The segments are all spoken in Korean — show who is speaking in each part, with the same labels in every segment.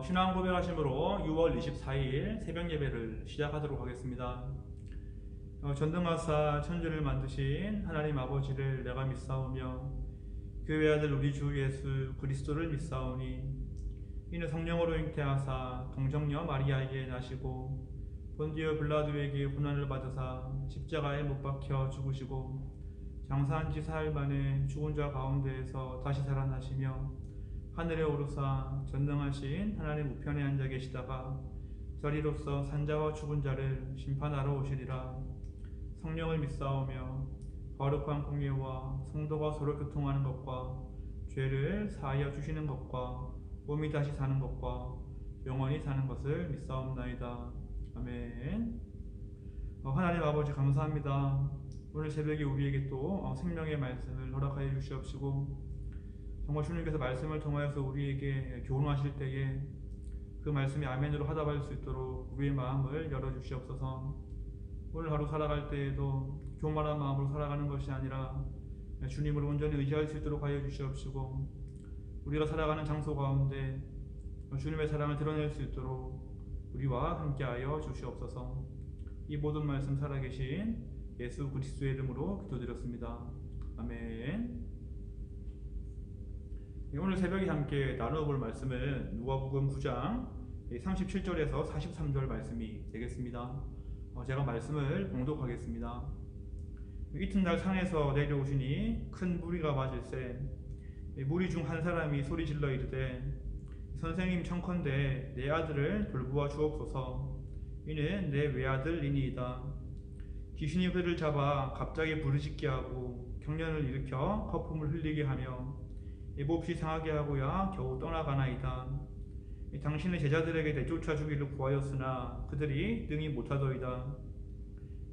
Speaker 1: 신앙 고백하심으로 6월 24일 새벽 예배를 시작하도록 하겠습니다. 전능하사 천지를 만드신 하나님 아버지를 내가 믿사오며 그 외아들 우리 주 예수 그리스도를 믿사오니 이는 성령으로 잉태하사 동정녀 마리아에게 나시고 본디오 빌라도에게 고난을 받으사 십자가에 못 박혀 죽으시고 장사한 지 사흘 만에 죽은 자 가운데에서 다시 살아나시며 하늘에 오르사 전능하신 하나님 우편에 앉아 계시다가 저리로서 산자와 죽은 자를 심판하러 오시리라. 성령을 믿사오며 거룩한 공예와 성도가 서로 교통하는 것과 죄를 사하여 주시는 것과 몸이 다시 사는 것과 영원히 사는 것을 믿사옵나이다. 아멘. 하나님 아버지 감사합니다. 오늘 새벽에 우리에게 또 생명의 말씀을 허락하여 주시옵시고 정말 주님께서 말씀을 통하여서 우리에게 교훈하실 때에 그 말씀이 아멘으로 화답할 수 있도록 우리의 마음을 열어주시옵소서. 오늘 하루 살아갈 때에도 교만한 마음으로 살아가는 것이 아니라 주님을 온전히 의지할 수 있도록 하여 주시옵시고 우리가 살아가는 장소 가운데 주님의 사랑을 드러낼 수 있도록 우리와 함께하여 주시옵소서. 이 모든 말씀 살아계신 예수 그리스도의 이름으로 기도드렸습니다. 아멘. 오늘 새벽에 함께 나누어볼 말씀은 누가복음 9장 37절에서 43절 말씀이 되겠습니다. 제가 말씀을 봉독하겠습니다. 이튿날 산에서 내려오시니 큰 무리가 맞을세 무리 중 한 사람이 소리질러 이르되 선생님 청컨대 내 아들을 돌보아 주옵소서. 이는 내 외아들이니이다. 귀신이 그를 잡아 갑자기 부르짖게 하고 경련을 일으켜 거품을 흘리게 하며 몹시 상하게 하고야 겨우 떠나가나이다. 당신의 제자들에게 내쫓아 주기를 구하였으나 그들이 능히 못하더이다.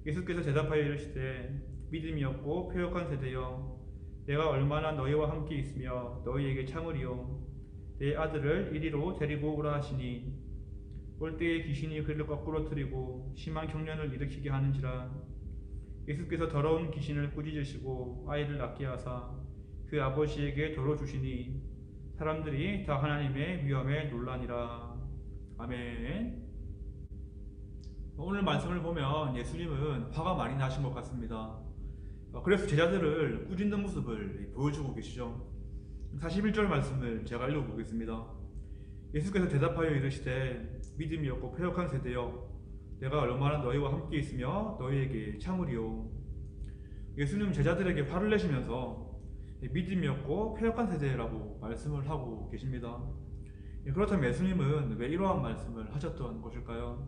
Speaker 1: 예수께서 대답하여 이르시되 믿음이 없고 패역한 세대여 내가 얼마나 너희와 함께 있으며 너희에게 참으리요. 내 아들을 이리로 데리고 오라 하시니 올 때에 귀신이 그를 거꾸로 틀리고 심한 경련을 일으키게 하는지라. 예수께서 더러운 귀신을 꾸짖으시고 아이를 낫게 하사 그 아버지에게 돌어주시니 사람들이 다 하나님의 위엄에 놀라니라. 아멘. 오늘 말씀을 보면 예수님은 화가 많이 나신 것 같습니다. 그래서 제자들을 꾸짖는 모습을 보여주고 계시죠. 41절 말씀을 제가 읽어보겠습니다. 예수께서 대답하여 이르시되 믿음이 없고 패역한 세대여 내가 얼마나 너희와 함께 있으며 너희에게 참으리요. 예수님 제자들에게 화를 내시면서 믿음이 없고 패역한 세대라고 말씀을 하고 계십니다. 그렇다면 예수님은 왜 이러한 말씀을 하셨던 것일까요?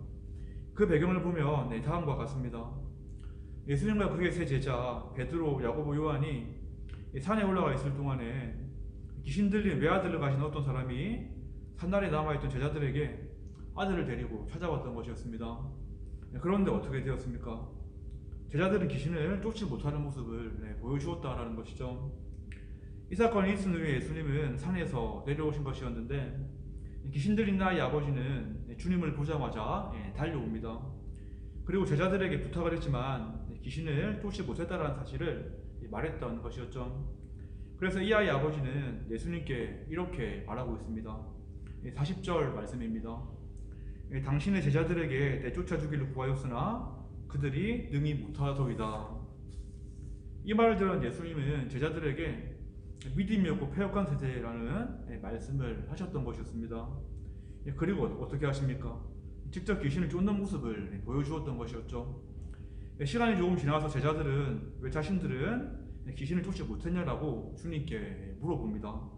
Speaker 1: 그 배경을 보면 다음과 같습니다. 예수님과 그의 세 제자 베드로, 야고보, 요한이 산에 올라가 있을 동안에 귀신 들린 외아들을 가진 어떤 사람이 산날에 남아있던 제자들에게 아들을 데리고 찾아왔던 것이었습니다. 그런데 어떻게 되었습니까? 제자들은 귀신을 쫓지 못하는 모습을 보여주었다라는 것이죠. 이 사건이 있은 후에 예수님은 산에서 내려오신 것이었는데 귀신 들린 나의 아버지는 주님을 보자마자 달려옵니다. 그리고 제자들에게 부탁을 했지만 귀신을 쫓지 못했다는 사실을 말했던 것이었죠. 그래서 이 아이의 아버지는 예수님께 이렇게 말하고 있습니다. 40절 말씀입니다. 당신의 제자들에게 내쫓아 주기를 구하였으나 그들이 능히 못하더이다. 이 말을 들은 예수님은 제자들에게 믿음이 없고 패역한 세대라는 말씀을 하셨던 것이었습니다. 그리고 어떻게 하십니까? 직접 귀신을 쫓는 모습을 보여주었던 것이었죠. 시간이 조금 지나서 제자들은 왜 자신들은 귀신을 쫓지 못했냐라고 주님께 물어봅니다.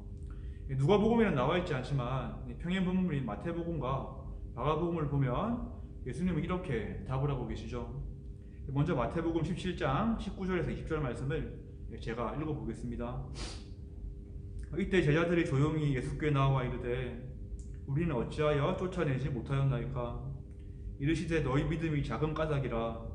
Speaker 1: 누가복음에는 나와 있지 않지만 평행 본문인 마태복음과 마가복음을 보면 예수님은 이렇게 답을 하고 계시죠. 먼저 마태복음 17장 19절에서 20절 말씀을 제가 읽어보겠습니다. 이때 제자들이 조용히 예수께 나와 이르되 우리는 어찌하여 쫓아내지 못하였나이까? 이르시되 너희 믿음이 작은 까닭이라.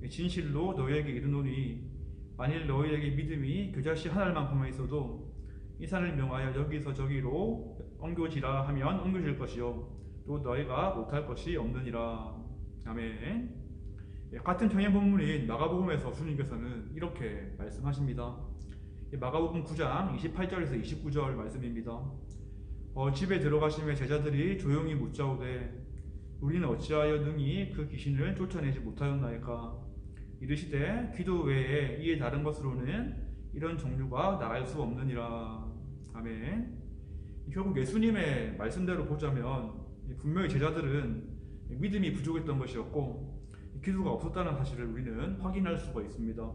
Speaker 1: 진실로 너희에게 이르노니 만일 너희에게 믿음이 겨자씨 한 알만큼만 있어도 이 산을 명하여 여기서 저기로 옮겨지라 하면 옮겨질 것이요 또 너희가 못할 것이 없느니라. 아멘. 같은 평행 본문인 마가복음에서 주님께서는 이렇게 말씀하십니다. 마가복음 9장 28절에서 29절 말씀입니다. 집에 들어가시며 제자들이 조용히 묻자오되 우리는 어찌하여 능히 그 귀신을 쫓아내지 못하였나이까. 이르시되 기도 외에 이에 다른 것으로는 이런 종류가 나갈 수 없느니라. 아멘. 결국 예수님의 말씀대로 보자면 분명히 제자들은 믿음이 부족했던 것이었고 기도가 없었다는 사실을 우리는 확인할 수가 있습니다.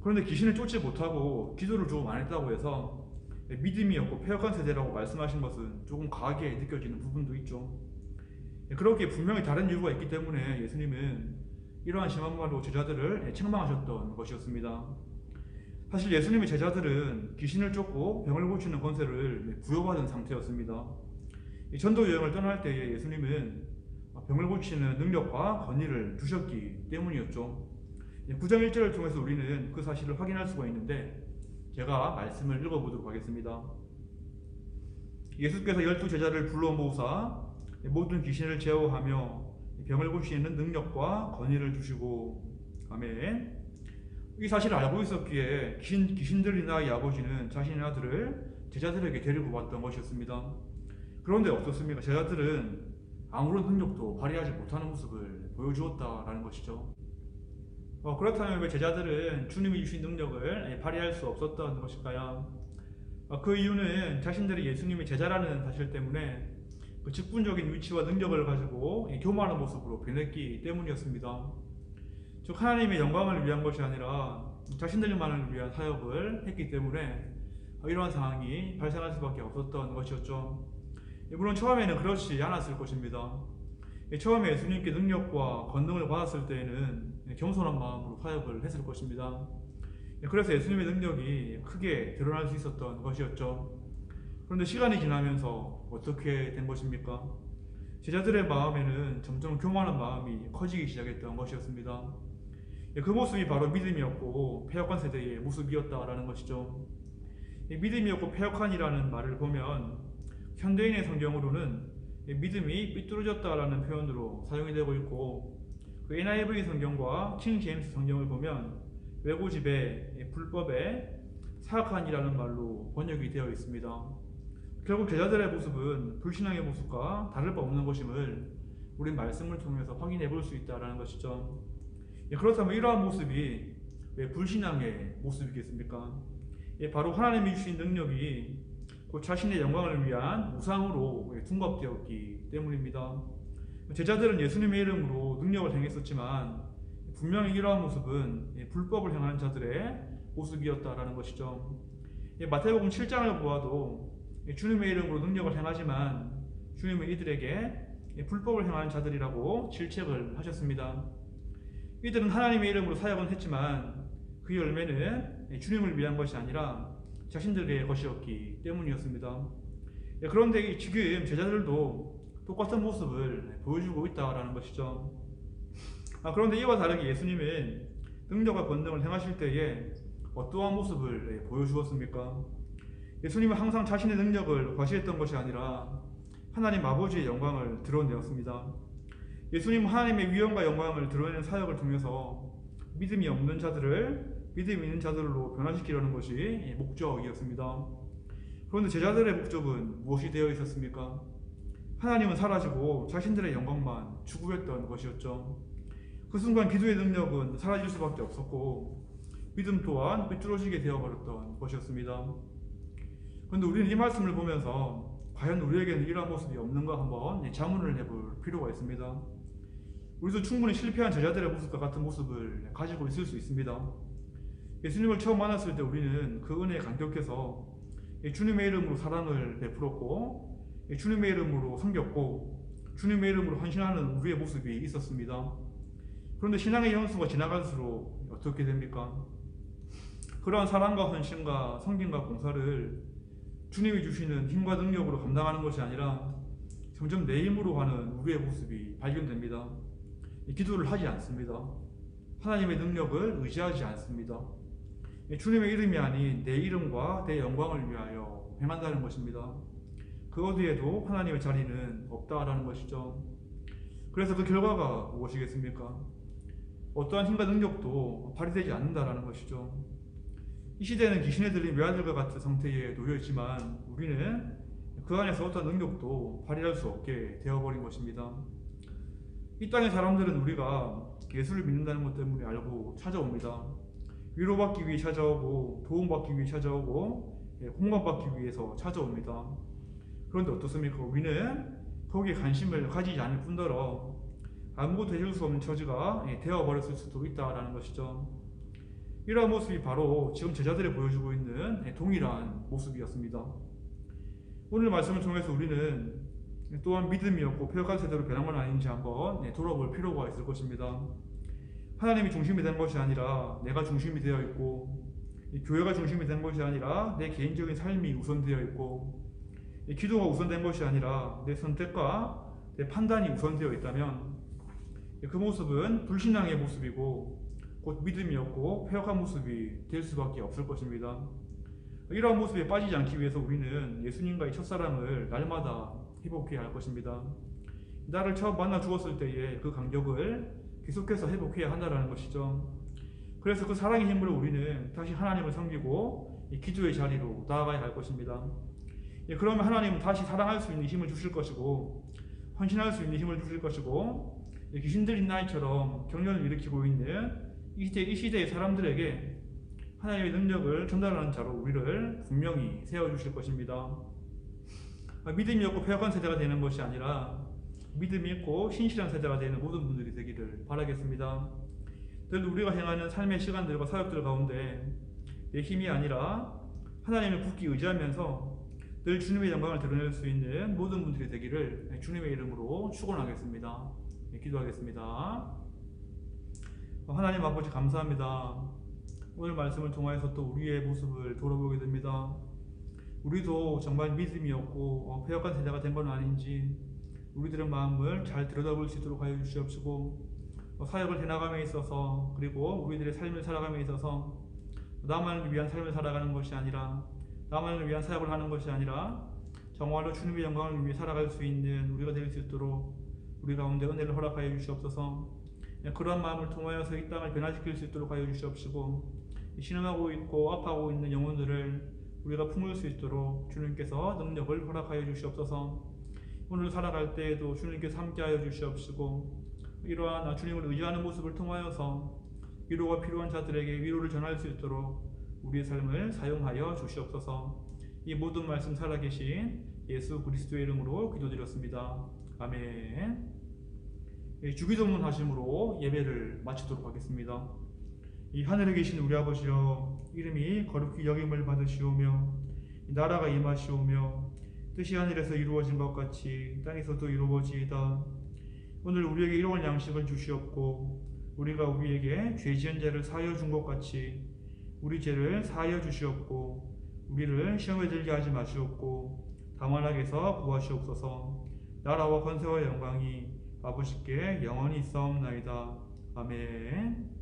Speaker 1: 그런데 귀신을 쫓지 못하고 기도를 조금 안 했다고 해서 믿음이 없고 패역한 세대라고 말씀하신 것은 조금 과하게 느껴지는 부분도 있죠. 그렇게 분명히 다른 이유가 있기 때문에 예수님은 이러한 심한 말로 제자들을 책망하셨던 것이었습니다. 사실 예수님의 제자들은 귀신을 쫓고 병을 고치는 권세를 부여받은 상태였습니다. 전도 여행을 떠날 때에 예수님은 병을 고치는 능력과 권위를 주셨기 때문이었죠. 9장 1절을 통해서 우리는 그 사실을 확인할 수가 있는데 제가 말씀을 읽어보도록 하겠습니다. 예수께서 12제자를 불러 모으사 모든 귀신을 제어하며 병을 고치는 능력과 권위를 주시고. 아멘. 이 사실을 알고 있었기에 귀신들이 나의 아버지는 자신의 아들을 제자들에게 데리고 왔던 것이었습니다. 그런데 어떻습니까? 제자들은 아무런 능력도 발휘하지 못하는 모습을 보여주었다라는 것이죠. 그렇다면 왜 제자들은 주님이 주신 능력을 발휘할 수 없었던 것일까요? 그 이유는 자신들이 예수님의 제자라는 사실 때문에 그 직분적인 위치와 능력을 가지고 교만한 모습으로 변했기 때문이었습니다. 즉 하나님의 영광을 위한 것이 아니라 자신들만을 위한 사역을 했기 때문에 이러한 상황이 발생할 수밖에 없었던 것이었죠. 물론 처음에는 그렇지 않았을 것입니다. 처음에 예수님께 능력과 권능을 받았을 때에는 겸손한 마음으로 사역을 했을 것입니다. 그래서 예수님의 능력이 크게 드러날 수 있었던 것이었죠. 그런데 시간이 지나면서 어떻게 된 것입니까? 제자들의 마음에는 점점 교만한 마음이 커지기 시작했던 것이었습니다. 그 모습이 바로 믿음이 없고 패역한 세대의 모습이었다라는 것이죠. 믿음이 없고 패역한이라는 말을 보면 현대인의 성경으로는 믿음이 삐뚤어졌다라는 표현으로 사용이 되고 있고, 그 NIV 성경과 킹 제임스 성경을 보면 외고집에 불법에 사악한이라는 말로 번역이 되어 있습니다. 결국 제자들의 모습은 불신앙의 모습과 다를 바 없는 것임을 우린 말씀을 통해서 확인해 볼 수 있다는 것이죠. 그렇다면 이러한 모습이 왜 불신앙의 모습이겠습니까? 바로 하나님이 주신 능력이 곧 자신의 영광을 위한 우상으로 둔갑되었기 때문입니다. 제자들은 예수님의 이름으로 능력을 행했었지만 분명히 이러한 모습은 불법을 행하는 자들의 모습이었다라는 것이죠. 마태복음 7장을 보아도 주님의 이름으로 능력을 행하지만 주님은 이들에게 불법을 행하는 자들이라고 질책을 하셨습니다. 이들은 하나님의 이름으로 사역은 했지만 그 열매는 주님을 위한 것이 아니라 자신들의 것이었기 때문이었습니다. 그런데 지금 제자들도 똑같은 모습을 보여주고 있다라는 것이죠. 그런데 이와 다르게 예수님은 능력과 권능을 행하실 때에 어떠한 모습을 보여주었습니까? 예수님은 항상 자신의 능력을 과시했던 것이 아니라 하나님 아버지의 영광을 드러내었습니다. 예수님은 하나님의 위엄과 영광을 드러내는 사역을 통해서 믿음이 없는 자들을 믿음이 있는 자들로 변화시키려는 것이 목적이었습니다. 그런데 제자들의 목적은 무엇이 되어 있었습니까? 하나님은 사라지고 자신들의 영광만 추구했던 것이었죠. 그 순간 기도의 능력은 사라질 수밖에 없었고 믿음 또한 삐뚤어지게 되어버렸던 것이었습니다. 그런데 우리는 이 말씀을 보면서 과연 우리에게는 이러한 모습이 없는가 한번 자문을 해볼 필요가 있습니다. 우리도 충분히 실패한 제자들의 모습과 같은 모습을 가지고 있을 수 있습니다. 예수님을 처음 만났을 때 우리는 그 은혜에 감격해서 주님의 이름으로 사랑을 베풀었고 주님의 이름으로 섬겼고 주님의 이름으로 헌신하는 우리의 모습이 있었습니다. 그런데 신앙의 연수가 지나갈수록 어떻게 됩니까? 그러한 사랑과 헌신과 섬김과 봉사를 주님이 주시는 힘과 능력으로 감당하는 것이 아니라 점점 내 힘으로 하는 우리의 모습이 발견됩니다. 기도를 하지 않습니다. 하나님의 능력을 의지하지 않습니다. 주님의 이름이 아닌 내 이름과 내 영광을 위하여 행한다는 것입니다. 그 어디에도 하나님의 자리는 없다라는 것이죠. 그래서 그 결과가 무엇이겠습니까? 어떠한 힘과 능력도 발휘되지 않는다라는 것이죠. 이 시대는 귀신에 들린 외아들과 같은 상태에 놓여 있지만 우리는 그 안에서 어떤 능력도 발휘할 수 없게 되어버린 것입니다. 이 땅의 사람들은 우리가 예수를 믿는다는 것 때문에 알고 찾아옵니다. 위로받기 위해 찾아오고 도움받기 위해 찾아오고 공감받기 위해서 찾아옵니다. 그런데 어떻습니까? 우리는 거기에 관심을 가지지 않을 뿐더러 아무것도 해줄 수 없는 처지가 되어버렸을 수도 있다는 것이죠. 이러한 모습이 바로 지금 제자들이 보여주고 있는 동일한 모습이었습니다. 오늘 말씀을 통해서 우리는 또한 믿음이 없고 폐역한 세대로 변한 건 아닌지 한번 돌아볼 필요가 있을 것입니다. 하나님이 중심이 된 것이 아니라 내가 중심이 되어 있고, 교회가 중심이 된 것이 아니라 내 개인적인 삶이 우선되어 있고, 기도가 우선된 것이 아니라 내 선택과 내 판단이 우선되어 있다면 그 모습은 불신앙의 모습이고 곧 믿음이 없고 폐역한 모습이 될 수밖에 없을 것입니다. 이러한 모습에 빠지지 않기 위해서 우리는 예수님과의 첫사랑을 날마다 회복해야 할 것입니다. 나를 처음 만나 주었을 때의 그 간격을 계속해서 회복해야 한다는 것이죠. 그래서 그 사랑의 힘으로 우리는 다시 하나님을 섬기고 기도의 자리로 나아가야 할 것입니다. 그러면 하나님은 다시 사랑할 수 있는 힘을 주실 것이고 헌신할 수 있는 힘을 주실 것이고 귀신 들린 나이처럼 경련을 일으키고 있는 이 시대의 사람들에게 하나님의 능력을 전달하는 자로 우리를 분명히 세워주실 것입니다. 믿음이 없고 폐역한 세대가 되는 것이 아니라 믿음이 있고 신실한 세대가 되는 모든 분들이 되기를 바라겠습니다. 늘 우리가 행하는 삶의 시간들과 사역들 가운데 내 힘이 아니라 하나님을 굳게 의지하면서 늘 주님의 영광을 드러낼 수 있는 모든 분들이 되기를 주님의 이름으로 축원하겠습니다. 기도하겠습니다. 하나님 아버지 감사합니다. 오늘 말씀을 통하여서 또 우리의 모습을 돌아보게 됩니다. 우리도 정말 믿음이 없고 폐역한 세대가 된 건 아닌지 우리들의 마음을 잘 들여다볼 수 있도록 하여 주시옵시고, 사역을 해나감에 있어서 그리고 우리들의 삶을 살아감에 있어서 나만을 위한 삶을 살아가는 것이 아니라 나만을 위한 사역을 하는 것이 아니라 정말로 주님의 영광을 위해 살아갈 수 있는 우리가 될 수 있도록 우리 가운데 은혜를 허락하여 주시옵소서. 그러한 마음을 통하여서 이 땅을 변화시킬 수 있도록 하여 주시옵시고, 신음하고 있고 아파하고 있는 영혼들을 우리가 품을 수 있도록 주님께서 능력을 허락하여 주시옵소서. 오늘 살아갈 때에도 주님께서 함께하여 주시옵시고, 이러한 주님을 의지하는 모습을 통하여서 위로가 필요한 자들에게 위로를 전할 수 있도록 우리의 삶을 사용하여 주시옵소서. 이 모든 말씀 살아계신 예수 그리스도의 이름으로 기도드렸습니다. 아멘. 주기도문 하심으로 예배를 마치도록 하겠습니다. 이 하늘에 계신 우리 아버지여, 이름이 거룩히 여김을 받으시오며 나라가 임하시오며 뜻이 하늘에서 이루어진 것 같이 땅에서도 이루어지이다. 오늘 우리에게 일용할 양식을 주시옵고 우리가 우리에게 죄 지은 자를 사하여 준 것 같이 우리 죄를 사하여 주시옵고 우리를 시험에 들게 하지 마시옵고 다만 악에서 구하시옵소서. 나라와 권세와 영광이 아버지께 영원히 있사옵나이다. 아멘.